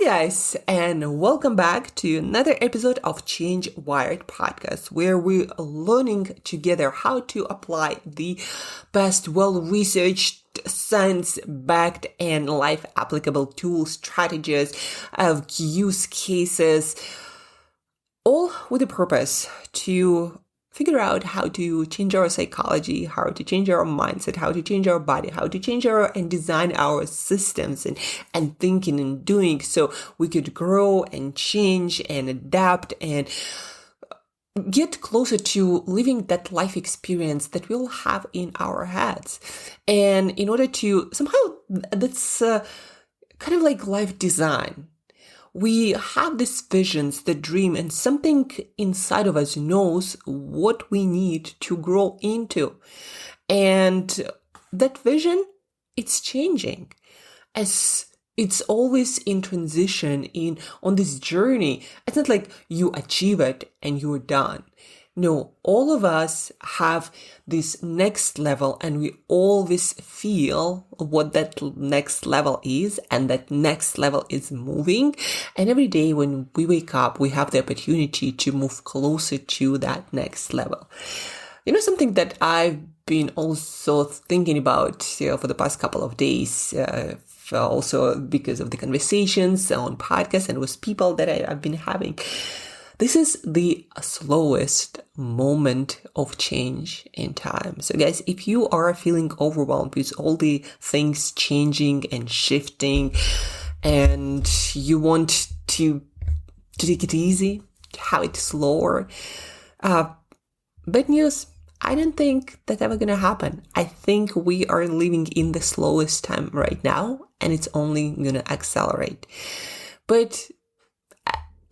guys, and welcome back to another episode of Change Wired podcast, where we're learning together how to apply the best, well-researched, science-backed, and life-applicable tools, strategies, use cases, all with a purpose to figure out how to change our psychology, how to change our mindset, how to change our body, how to change and design our systems and thinking and doing so we could grow and change and adapt and get closer to living that life experience that we'll have in our heads. And in order to somehow, that's kind of like life design. We have these visions, the dream, and something inside of us knows what we need to grow into. And that vision, it's changing as it's always in transition on this journey. It's not like you achieve it and you're done. No, all of us have this next level and we always feel what that next level is, and that next level is moving. And every day when we wake up, we have the opportunity to move closer to that next level. You know, something that I've been also thinking about for the past couple of days, also because of the conversations on podcasts and with people that I've been having. This is the slowest moment of change in time. So guys, if you are feeling overwhelmed with all the things changing and shifting and you want to take it easy, to have it slower, bad news, I don't think that's ever going to happen. I think we are living in the slowest time right now, and it's only going to accelerate. But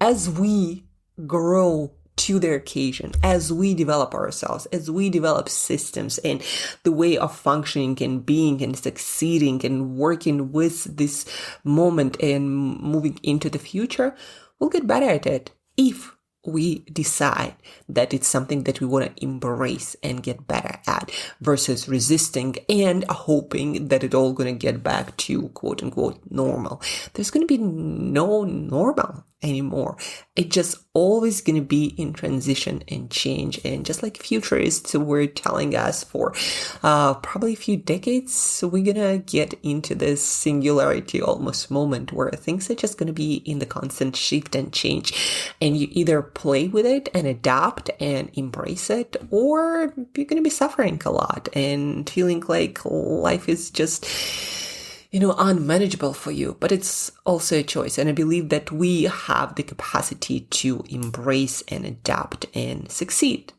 as we grow to the occasion, as we develop ourselves, as we develop systems and the way of functioning and being and succeeding and working with this moment and moving into the future, we'll get better at it if we decide that it's something that we want to embrace and get better at versus resisting and hoping that it all going to get back to quote unquote normal. There's going to be no normal anymore. It's just always going to be in transition and change. And just like futurists were telling us for probably a few decades, we're going to get into this singularity almost moment where things are just going to be in the constant shift and change. And you either play with it and adapt and embrace it, or you're going to be suffering a lot and feeling like life is just unmanageable for you. But it's also a choice. And I believe that we have the capacity to embrace and adapt and succeed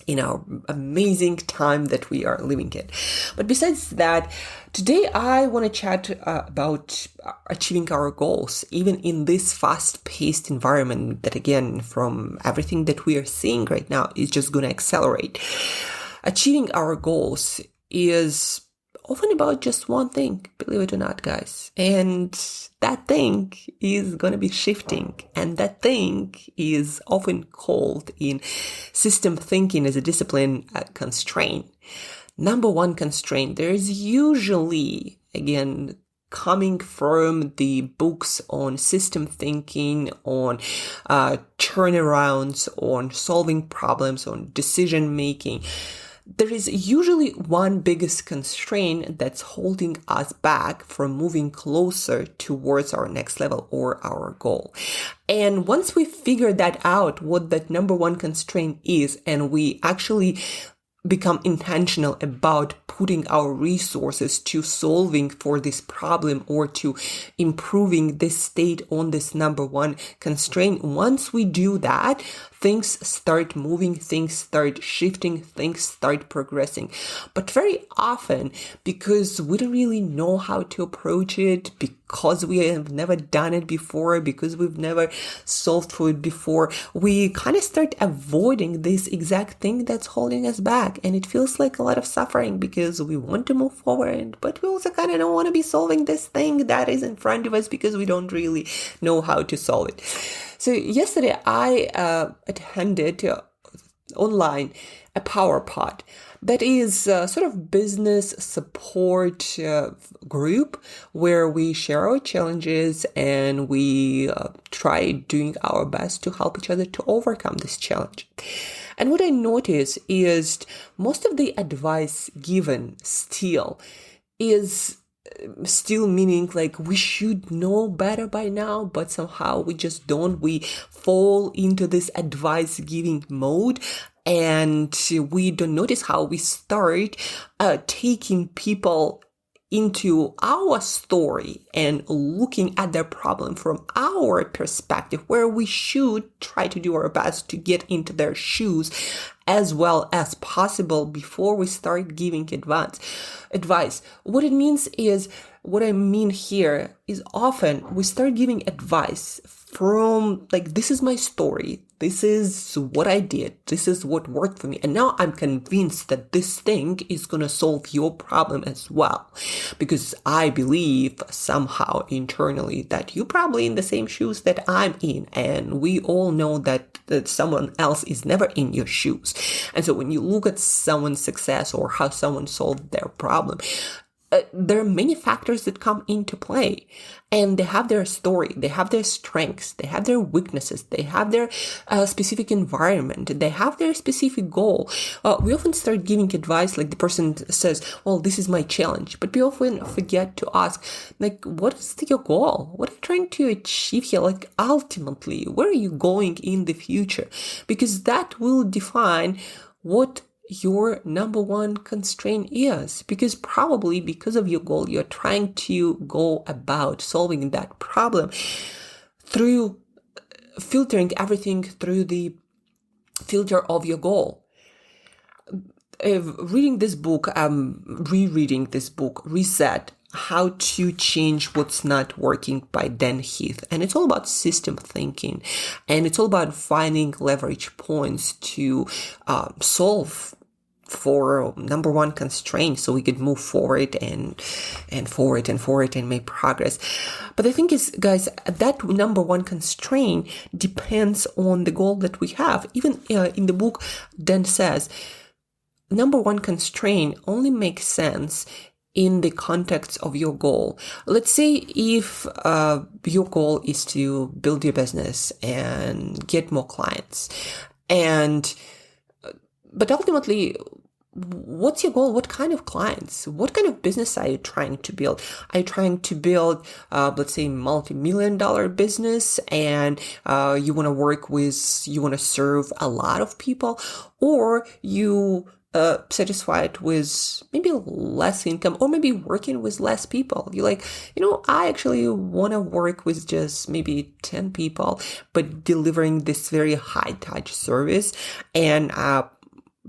in our amazing time that we are living in. But besides that, today I want to chat about achieving our goals, even in this fast-paced environment that, again, from everything that we are seeing right now, is just going to accelerate. Achieving our goals is often about just one thing, believe it or not, guys. And that thing is going to be shifting. And that thing is often called in system thinking as a discipline, a constraint. Number one constraint, there is usually, again, coming from the books on system thinking, on turnarounds, on solving problems, on decision making. There is usually one biggest constraint that's holding us back from moving closer towards our next level or our goal. And once we figure that out, what that number one constraint is, and we actually become intentional about putting our resources to solving for this problem or to improving this state on this number one constraint, once we do that, things start moving, things start shifting, things start progressing. But very often, because we don't really know how to approach it, because we have never done it before, because we've never solved for it before, we kind of start avoiding this exact thing that's holding us back. And it feels like a lot of suffering because we want to move forward, but we also kind of don't want to be solving this thing that is in front of us because we don't really know how to solve it. So yesterday I attended online a power pod that is sort of business support group where we share our challenges and we try doing our best to help each other to overcome this challenge. And what I notice is most of the advice given is still meaning like we should know better by now, but somehow we just don't. We fall into this advice giving mode and we don't notice how we start taking people into our story and looking at their problem from our perspective, where we should try to do our best to get into their shoes as well as possible before we start giving advice. What it means is, what I mean here is often we start giving advice from like, this is my story. This is what I did. This is what worked for me. And now I'm convinced that this thing is going to solve your problem as well. Because I believe somehow internally that you're probably in the same shoes that I'm in. And we all know that someone else is never in your shoes. And so when you look at someone's success or how someone solved their problem, there are many factors that come into play, and they have their story, they have their strengths, they have their weaknesses, they have their specific environment, they have their specific goal. We often start giving advice like the person says, well, this is my challenge, but we often forget to ask, like, what is your goal? What are you trying to achieve here? Like, ultimately, where are you going in the future? Because that will define what your number one constraint is, because probably because of your goal, you're trying to go about solving that problem through filtering everything through the filter of your goal. Reading this book, rereading this book, Reset, How to Change What's Not Working by Dan Heath. And it's all about system thinking. And it's all about finding leverage points to solve for number one constraint so we could move forward and forward and make progress. But the thing is, guys, that number one constraint depends on the goal that we have. Even in the book, Dan says, number one constraint only makes sense in the context of your goal. Let's say if your goal is to build your business and get more clients, but ultimately, what's your goal? What kind of clients? What kind of business are you trying to build? Are you trying to build, let's say, multi-million-dollar business, and you want to serve a lot of people, or you satisfied with maybe less income, or maybe working with less people? You're like, I actually want to work with just maybe 10 people, but delivering this very high touch service, and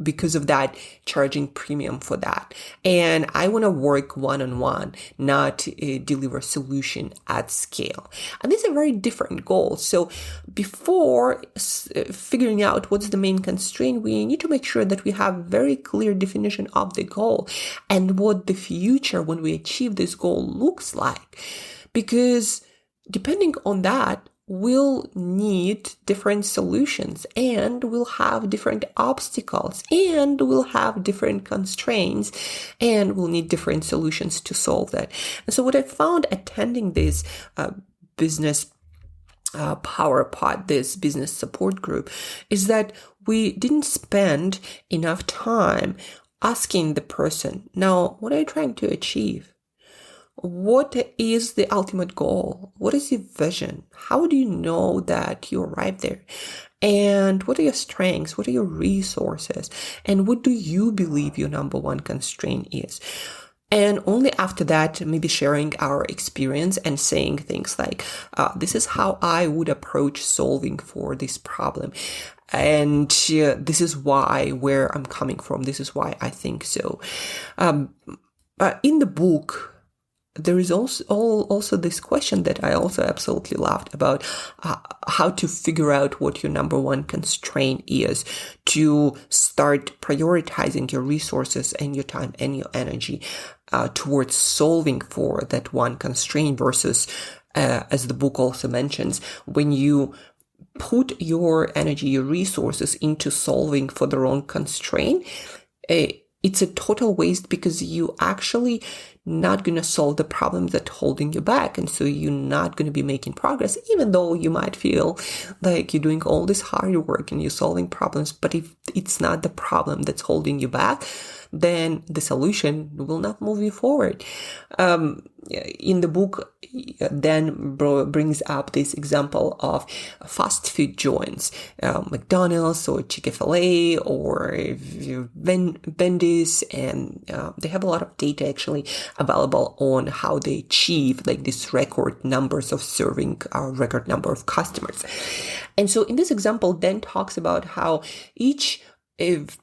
because of that, charging premium for that. And I want to work one-on-one, not deliver solution at scale. And these are very different goals. So before figuring out what's the main constraint, we need to make sure that we have very clear definition of the goal and what the future when we achieve this goal looks like. Because depending on that, we'll need different solutions, and we'll have different obstacles, and we'll have different constraints, and we'll need different solutions to solve that. And so what I found attending this business power pod, this business support group, is that we didn't spend enough time asking the person, now, what are you trying to achieve? What is the ultimate goal? What is your vision? How do you know that you arrived there? And what are your strengths? What are your resources? And what do you believe your number one constraint is? And only after that, maybe sharing our experience and saying things like, this is how I would approach solving for this problem. And this is where I'm coming from. This is why I think so. In the book, there is also this question that I also absolutely loved about how to figure out what your number one constraint is, to start prioritizing your resources and your time and your energy towards solving for that one constraint versus, as the book also mentions, when you put your energy, your resources into solving for the wrong constraint, it's a total waste, because you actually not going to solve the problem that's holding you back. And so you're not going to be making progress, even though you might feel like you're doing all this hard work and you're solving problems. But if it's not the problem that's holding you back, then the solution will not move you forward. In the book, Dan brings up this example of fast food joints, McDonald's or Chick-fil-A or Wendy's, and they have a lot of data actually available on how they achieve like this record numbers of serving a record number of customers. And so in this example, Dan talks about how each of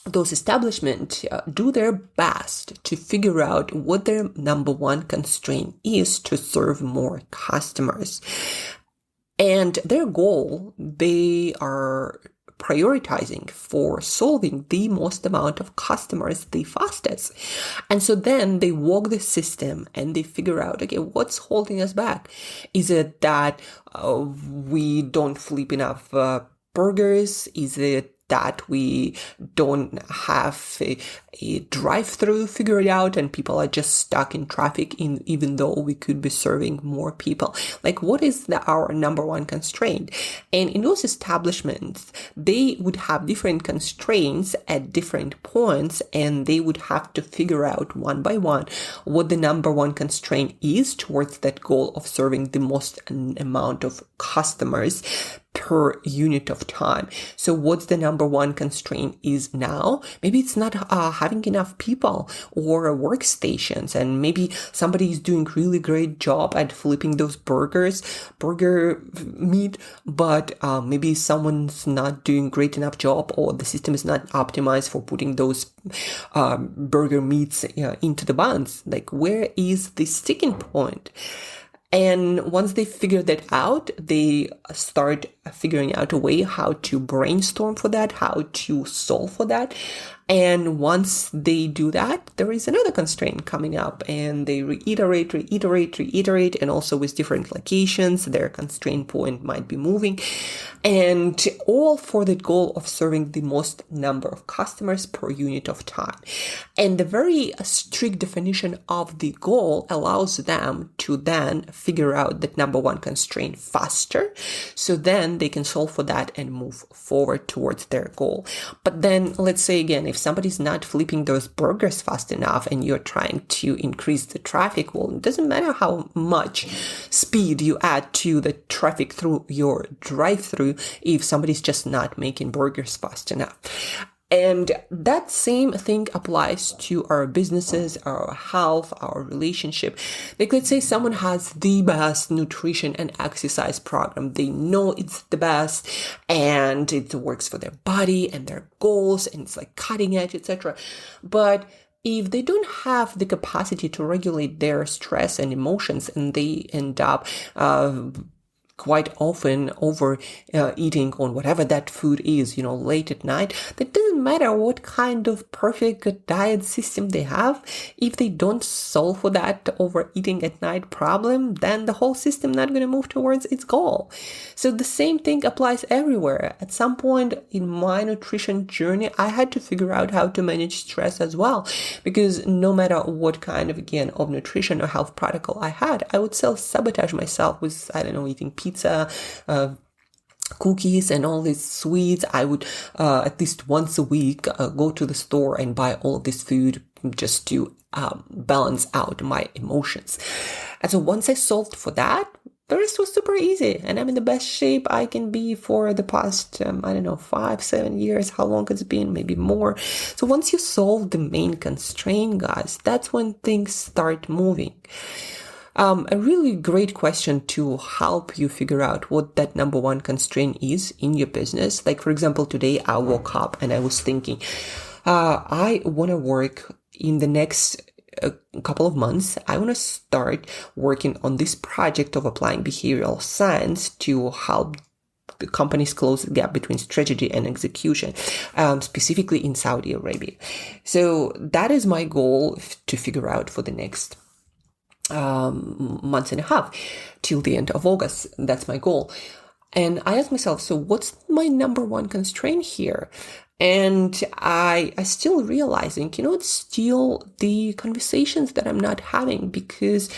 those establishments do their best to figure out what their number one constraint is to serve more customers. And their goal, they are prioritizing for solving the most amount of customers the fastest. And so then they walk the system and they figure out, okay, what's holding us back? Is it that we don't flip enough burgers? Is it that we don't have a drive-through figured out and people are just stuck in traffic even though we could be serving more people? Like, what is our number one constraint? And in those establishments, they would have different constraints at different points, and they would have to figure out one by one what the number one constraint is towards that goal of serving the most amount of customers per unit of time. So what's the number one constraint is now? Maybe it's not having enough people or workstations, and maybe somebody is doing really great job at flipping those burger meat, but maybe someone's not doing great enough job, or the system is not optimized for putting those burger meats into the buns. Like, where is the sticking point? And once they figure that out, they start figuring out a way how to brainstorm for that, how to solve for that. And once they do that, there is another constraint coming up, and they reiterate, and also with different locations, their constraint point might be moving, and all for the goal of serving the most number of customers per unit of time. And the very strict definition of the goal allows them to then figure out that number one constraint faster, so then they can solve for that and move forward towards their goal. But then, let's say again, if somebody's not flipping those burgers fast enough and you're trying to increase the traffic, well, it doesn't matter how much speed you add to the traffic through your drive-through if somebody's just not making burgers fast enough. And that same thing applies to our businesses, our health, our relationship. Like, let's say someone has the best nutrition and exercise program. They know it's the best and it works for their body and their goals, and it's like cutting edge, etc. But if they don't have the capacity to regulate their stress and emotions, and they end up quite often over eating on whatever that food is, late at night, that doesn't matter what kind of perfect diet system they have. If they don't solve for that overeating at night problem, then the whole system not going to move towards its goal. So the same thing applies everywhere. At some point in my nutrition journey, I had to figure out how to manage stress as well, because no matter what kind of, again, of nutrition or health protocol I had, I would self-sabotage myself with, eating pizza, cookies, and all these sweets. I would at least once a week go to the store and buy all of this food just to balance out my emotions. And so once I solved for that, the rest was super easy, and I'm in the best shape I can be for the past 5-7 years, how long it's been, maybe more. So once you solve the main constraint, guys, that's when things start moving. A really great question to help you figure out what that number one constraint is in your business. Like, for example, today I woke up and I was thinking, I want to work in the next couple of months. I want to start working on this project of applying behavioral science to help the companies close the gap between strategy and execution, specifically in Saudi Arabia. So that is my goal to figure out for the next month and a half till the end of August. That's my goal. And I asked myself, so what's my number one constraint here? And I still realizing, it's still the conversations that I'm not having, because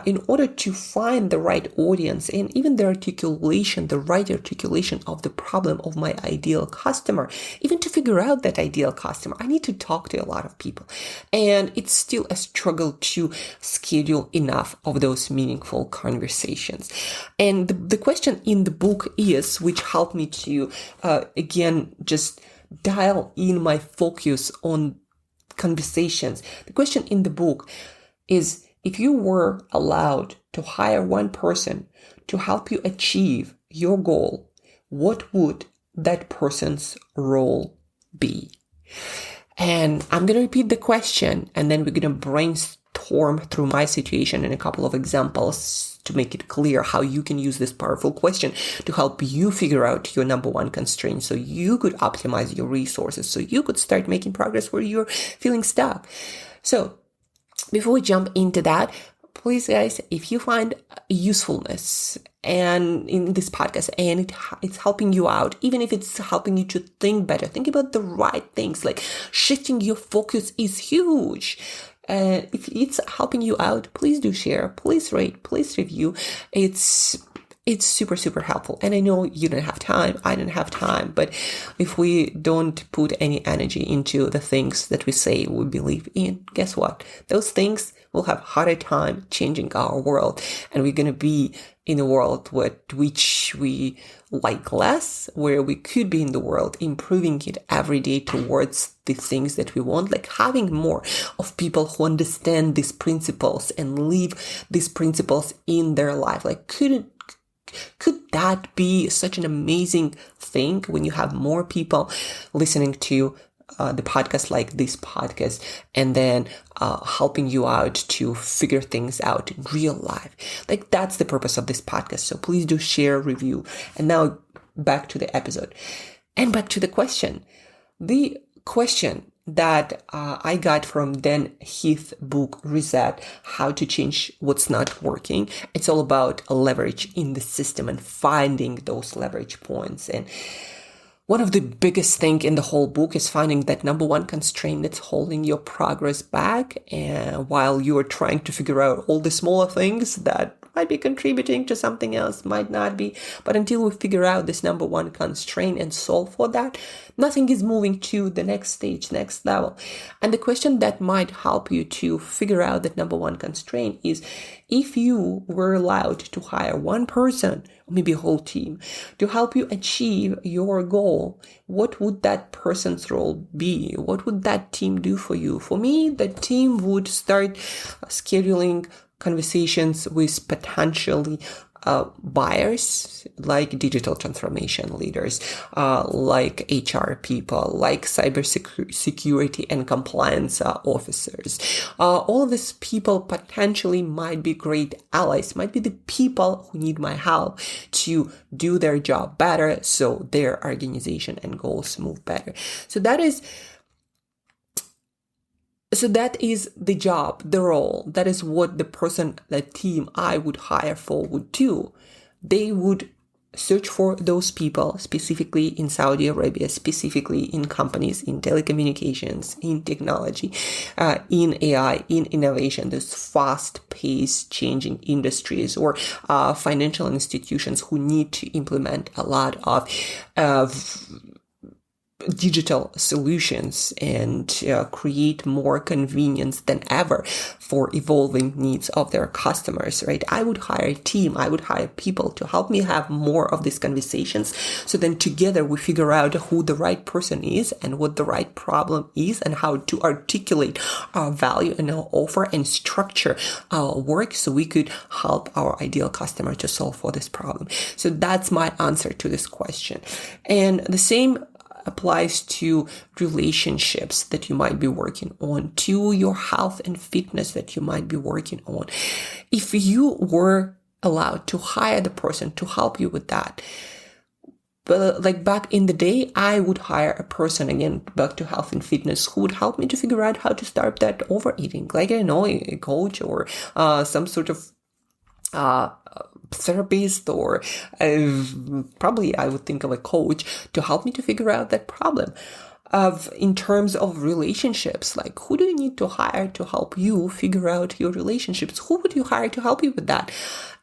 in order to find the right audience and even the right articulation of the problem of my ideal customer, even to figure out that ideal customer, I need to talk to a lot of people. And it's still a struggle to schedule enough of those meaningful conversations. And the question in the book is, which helped me to, again, just dial in my focus on conversations. The question in the book is, if you were allowed to hire one person to help you achieve your goal, what would that person's role be? And I'm going to repeat the question, and then we're going to brainstorm through my situation and a couple of examples to make it clear how you can use this powerful question to help you figure out your number one constraint, so you could optimize your resources, so you could start making progress where you're feeling stuck. So before we jump into that, please, guys, if you find usefulness and in this podcast and it's helping you out, even if it's helping you to think better, think about the right things, like shifting your focus is huge. If it's helping you out, please do share, please rate, please review. It's super, super helpful. And I know you don't have time. I don't have time. But if we don't put any energy into the things that we say we believe in, guess what? Those things will have harder time changing our world. And we're going to be in a world which we like less, where we could be in the world, improving it every day towards the things that we want, like having more of people who understand these principles and live these principles in their life. Like, could that be such an amazing thing when you have more people listening to the podcast, like this podcast, and then helping you out to figure things out in real life? Like, that's the purpose of this podcast. So please do share, review. And now back to the episode and back to the question. The question that I got from Dan Heath's book, Reset, How to Change What's Not Working. It's all about leverage in the system and finding those leverage points. And one of the biggest thing in the whole book is finding that number one constraint that's holding your progress back, and while you are trying to figure out all the smaller things that might be contributing to something else, might not be. But until we figure out this number one constraint and solve for that, nothing is moving to the next stage, next level. And the question that might help you to figure out that number one constraint is, if you were allowed to hire one person, or maybe a whole team, to help you achieve your goal, what would that person's role be? What would that team do for you? For me, the team would start scheduling conversations with potentially buyers, like digital transformation leaders, like HR people, like cybersecurity and compliance officers. All of these people potentially might be great allies, might be the people who need my help to do their job better, so their organization and goals move better. So that is the job, the role. That is what the team I would hire for would do. They would search for those people, specifically in Saudi Arabia, specifically in companies, in telecommunications, in technology, in AI, in innovation, those fast-paced changing industries, or financial institutions who need to implement a lot of digital solutions and create more convenience than ever for evolving needs of their customers, right? I would hire a team, I would hire people to help me have more of these conversations, so then together we figure out who the right person is and what the right problem is and how to articulate our value and our offer and structure our work so we could help our ideal customer to solve for this problem. So that's my answer to this question. And the same applies to relationships that you might be working on, to your health and fitness that you might be working on. If you were allowed to hire the person to help you with that, but like back in the day, I would hire a person, again, back to health and fitness, who would help me to figure out how to start that overeating. Like, I know, a coach or some sort of therapist or probably I would think of a coach to help me to figure out that problem. In terms of relationships, like who do you need to hire to help you figure out your relationships? Who would you hire to help you with that?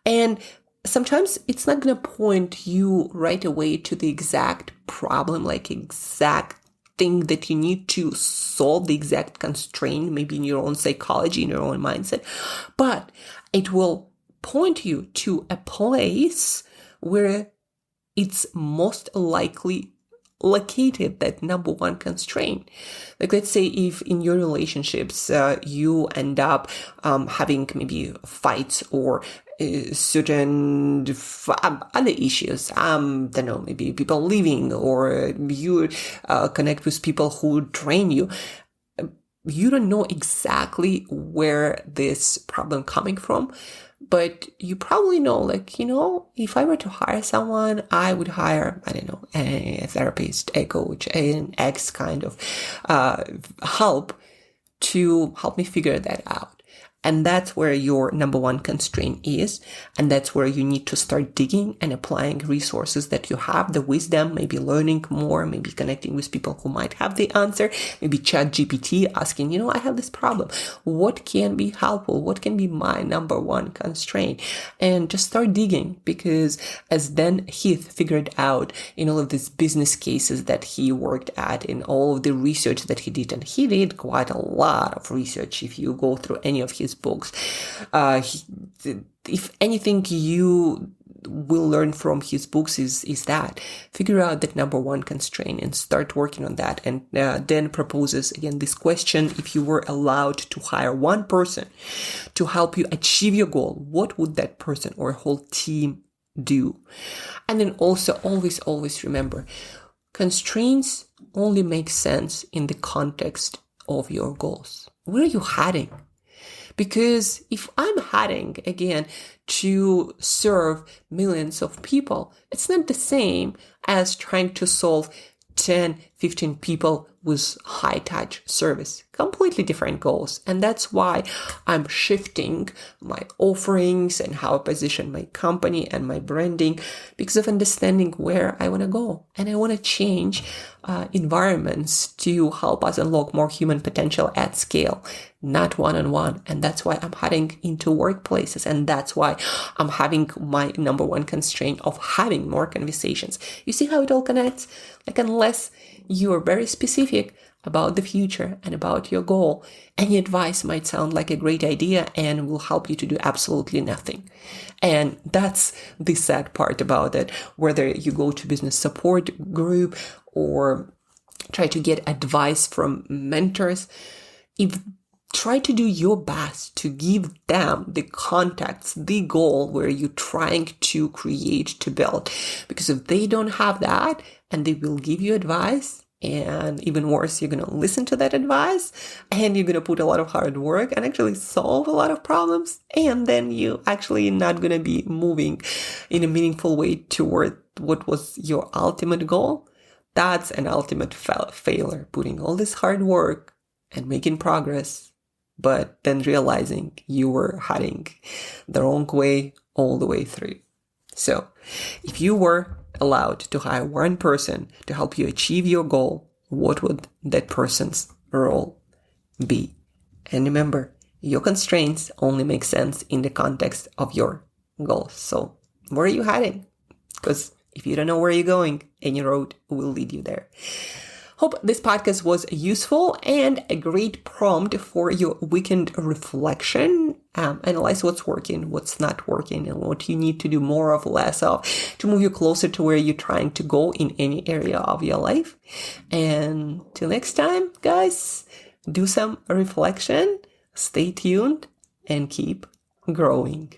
And sometimes it's not going to point you right away to the exact problem, like exact thing that you need to solve, the exact constraint, maybe in your own psychology, in your own mindset, but it will point you to a place where it's most likely located, that number one constraint. Like, let's say if in your relationships you end up having maybe fights or certain other issues, don't know, maybe people leaving, or you connect with people who drain you. You don't know exactly where this problem coming from, but you probably know, like, if I were to hire someone, I would hire, I don't know, a therapist, a coach, an X kind of help to help me figure that out. And that's where your number one constraint is. And that's where you need to start digging and applying resources that you have, the wisdom, maybe learning more, maybe connecting with people who might have the answer, maybe chat GPT asking, I have this problem. What can be helpful? What can be my number one constraint? And just start digging, because as Dan Heath figured out in all of these business cases that he worked at, in all of the research that he did, and he did quite a lot of research if you go through any of his books. If anything you will learn from his books is that figure out that number one constraint and start working on that. And then proposes again this question: if you were allowed to hire one person to help you achieve your goal, what would that person or whole team do? And then also always remember, constraints only make sense in the context of your goals. Where are you heading? Because if I'm heading, again, to serve millions of people, it's not the same as trying to solve 10, 15 people with high-touch service. Completely different goals. And that's why I'm shifting my offerings and how I position my company and my branding, because of understanding where I want to go. And I want to change environments to help us unlock more human potential at scale, not one-on-one. And that's why I'm heading into workplaces. And that's why I'm having my number one constraint of having more conversations. You see how it all connects? Like, unless you are very specific about the future and about your goal, any advice might sound like a great idea and will help you to do absolutely nothing. And that's the sad part about it. Whether you go to business support group or try to get advice from mentors, try to do your best to give them the context, the goal where you're trying to create, to build. Because if they don't have that and they will give you advice, and even worse, you're going to listen to that advice and you're going to put a lot of hard work and actually solve a lot of problems. And then you actually not going to be moving in a meaningful way toward what was your ultimate goal. That's an ultimate failure, putting all this hard work and making progress, but then realizing you were heading the wrong way all the way through. So if you were allowed to hire one person to help you achieve your goal, what would that person's role be? And remember, your constraints only make sense in the context of your goals. So where are you heading? Because if you don't know where you're going, any road will lead you there. Hope this podcast was useful and a great prompt for your weekend reflection. Analyze what's working, what's not working, and what you need to do more of, less of, to move you closer to where you're trying to go in any area of your life. And till next time, guys, do some reflection, stay tuned, and keep growing.